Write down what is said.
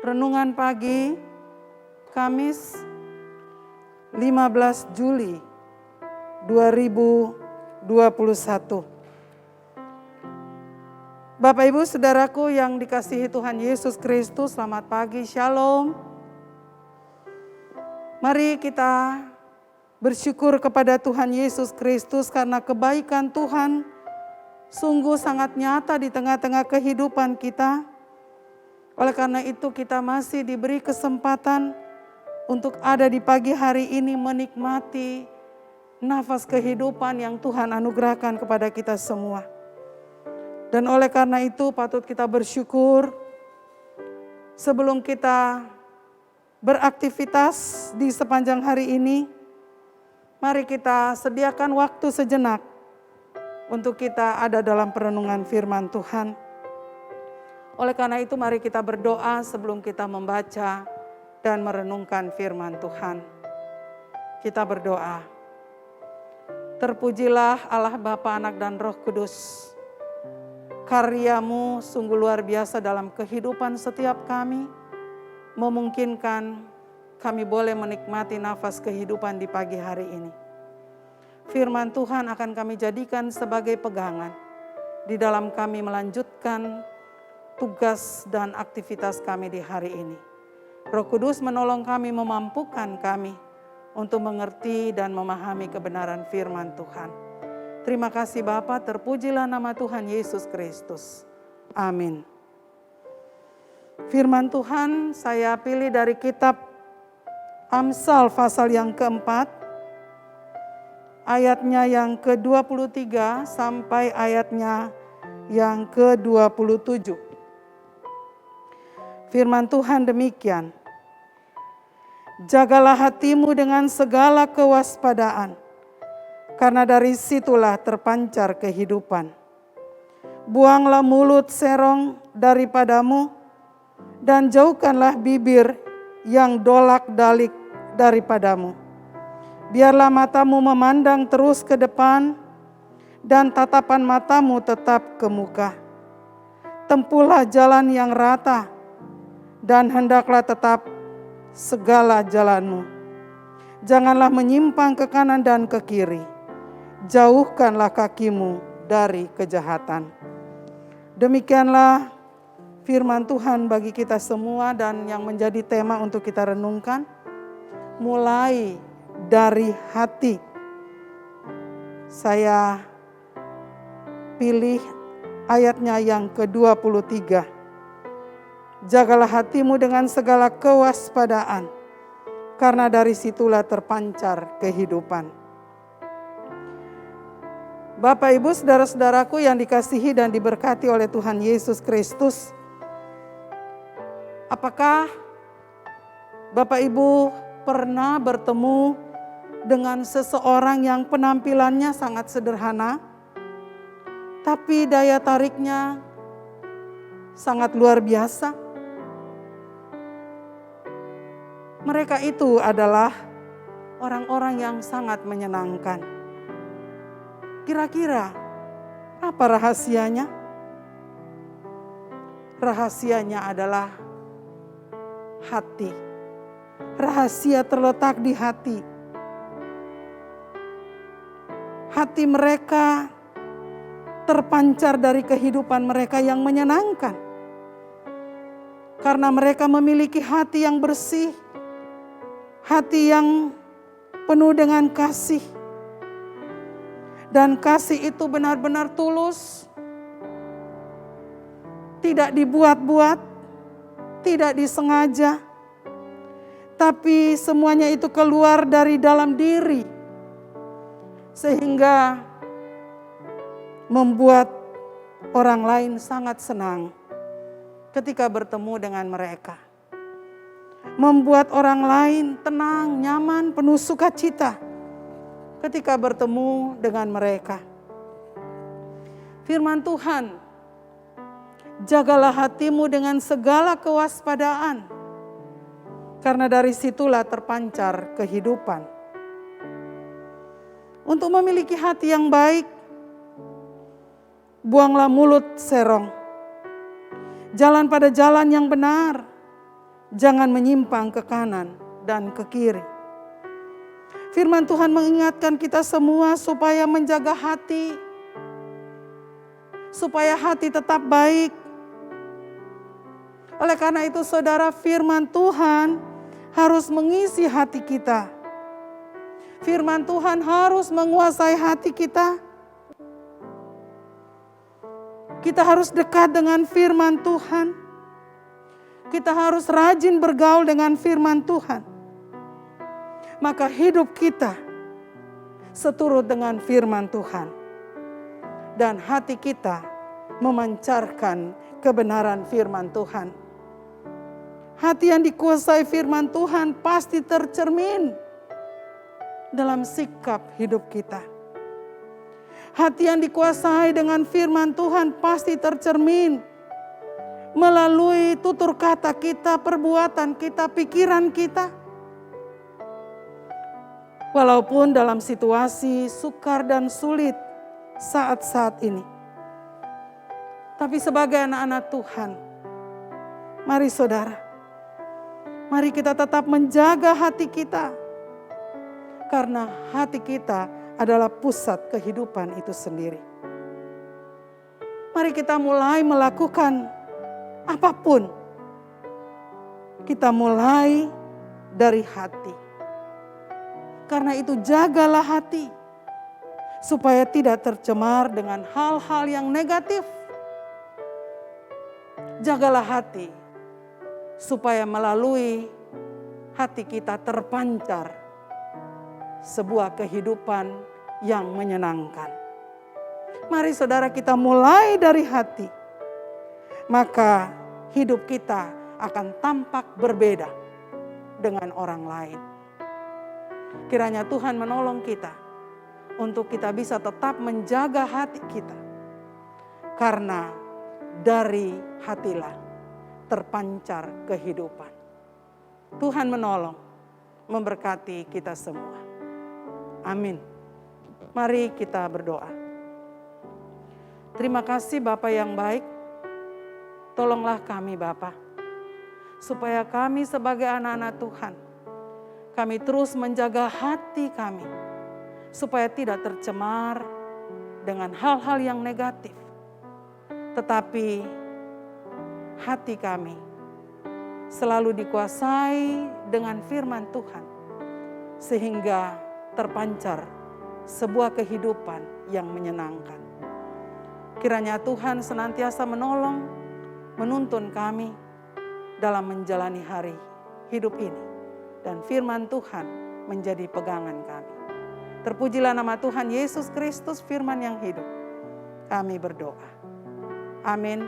Renungan pagi Kamis 15 Juli 2021. Bapak Ibu Saudaraku yang dikasihi Tuhan Yesus Kristus, selamat pagi, Shalom. Mari kita bersyukur kepada Tuhan Yesus Kristus karena kebaikan Tuhan sungguh sangat nyata di tengah-tengah kehidupan kita. Oleh karena itu kita masih diberi kesempatan untuk ada di pagi hari ini menikmati nafas kehidupan yang Tuhan anugerahkan kepada kita semua. Dan oleh karena itu patut kita bersyukur sebelum kita beraktivitas di sepanjang hari ini. Mari kita sediakan waktu sejenak untuk kita ada dalam perenungan firman Tuhan. Oleh karena itu mari kita berdoa sebelum kita membaca dan merenungkan firman Tuhan. Kita berdoa. Terpujilah Allah Bapa, Anak dan Roh Kudus. Karya-Mu sungguh luar biasa dalam kehidupan setiap kami. Memungkinkan kami boleh menikmati nafas kehidupan di pagi hari ini. Firman Tuhan akan kami jadikan sebagai pegangan di dalam kami melanjutkan tugas dan aktivitas kami di hari ini. Roh Kudus menolong kami, memampukan kami untuk mengerti dan memahami kebenaran firman Tuhan. Terima kasih Bapa, terpujilah nama Tuhan Yesus Kristus. Amin. Firman Tuhan saya pilih dari kitab Amsal pasal yang keempat, ayatnya yang ke-23 sampai ayatnya yang ke-27. Firman Tuhan demikian, jagalah hatimu dengan segala kewaspadaan, karena dari situlah terpancar kehidupan. Buanglah mulut serong daripadamu, dan jauhkanlah bibir yang dolak-dalik daripadamu. Biarlah matamu memandang terus ke depan, dan tatapan matamu tetap ke muka. Tempuhlah jalan yang rata, dan hendaklah tetap segala jalanmu. Janganlah menyimpang ke kanan dan ke kiri. Jauhkanlah kakimu dari kejahatan. Demikianlah firman Tuhan bagi kita semua dan yang menjadi tema untuk kita renungkan. Mulai dari hati. Saya pilih ayatnya yang ke-23. Jagalah hatimu dengan segala kewaspadaan, karena dari situlah terpancar kehidupan. Bapak, Ibu, saudara-saudaraku yang dikasihi dan diberkati oleh Tuhan Yesus Kristus. Apakah Bapak Ibu pernah bertemu dengan seseorang yang penampilannya sangat sederhana, tapi daya tariknya sangat luar biasa? Mereka itu adalah orang-orang yang sangat menyenangkan. Kira-kira apa rahasianya? Rahasianya adalah hati. Rahasia terletak di hati. Hati mereka terpancar dari kehidupan mereka yang menyenangkan. Karena mereka memiliki hati yang bersih. Hati yang penuh dengan kasih. Dan kasih itu benar-benar tulus. Tidak dibuat-buat. Tidak disengaja. Tapi semuanya itu keluar dari dalam diri. Sehingga membuat orang lain sangat senang ketika bertemu dengan mereka. Membuat orang lain tenang, nyaman, penuh sukacita ketika bertemu dengan mereka. Firman Tuhan, jagalah hatimu dengan segala kewaspadaan, karena dari situlah terpancar kehidupan. Untuk memiliki hati yang baik, buanglah mulut serong. Jalan pada jalan yang benar. Jangan menyimpang ke kanan dan ke kiri. Firman Tuhan mengingatkan kita semua supaya menjaga hati, supaya hati tetap baik. Oleh karena itu saudara, firman Tuhan harus mengisi hati kita. Firman Tuhan harus menguasai hati kita. Kita harus dekat dengan firman Tuhan. Kita harus rajin bergaul dengan firman Tuhan. Maka hidup kita seturut dengan firman Tuhan. Dan hati kita memancarkan kebenaran firman Tuhan. Hati yang dikuasai firman Tuhan pasti tercermin dalam sikap hidup kita. Hati yang dikuasai dengan firman Tuhan pasti tercermin melalui tutur kata kita, perbuatan kita, pikiran kita. Walaupun dalam situasi sukar dan sulit saat-saat ini. Tapi sebagai anak-anak Tuhan, mari saudara, mari kita tetap menjaga hati kita. Karena hati kita adalah pusat kehidupan itu sendiri. Mari kita mulai melakukan apapun. Kita mulai dari hati. Karena itu jagalah hati. Supaya tidak tercemar dengan hal-hal yang negatif. Jagalah hati. Supaya melalui hati kita terpancar sebuah kehidupan yang menyenangkan. Mari saudara, kita mulai dari hati. Maka hidup kita akan tampak berbeda dengan orang lain. Kiranya Tuhan menolong kita untuk kita bisa tetap menjaga hati kita. Karena dari hatilah terpancar kehidupan. Tuhan menolong, memberkati kita semua. Amin. Mari kita berdoa. Terima kasih Bapa yang baik. Tolonglah kami Bapa, supaya kami sebagai anak-anak Tuhan, kami terus menjaga hati kami, supaya tidak tercemar dengan hal-hal yang negatif. Tetapi hati kami selalu dikuasai dengan firman Tuhan, sehingga terpancar sebuah kehidupan yang menyenangkan. Kiranya Tuhan senantiasa menolong, menuntun kami dalam menjalani hari hidup ini. Dan firman Tuhan menjadi pegangan kami. Terpujilah nama Tuhan Yesus Kristus, firman yang hidup. Kami berdoa. Amin.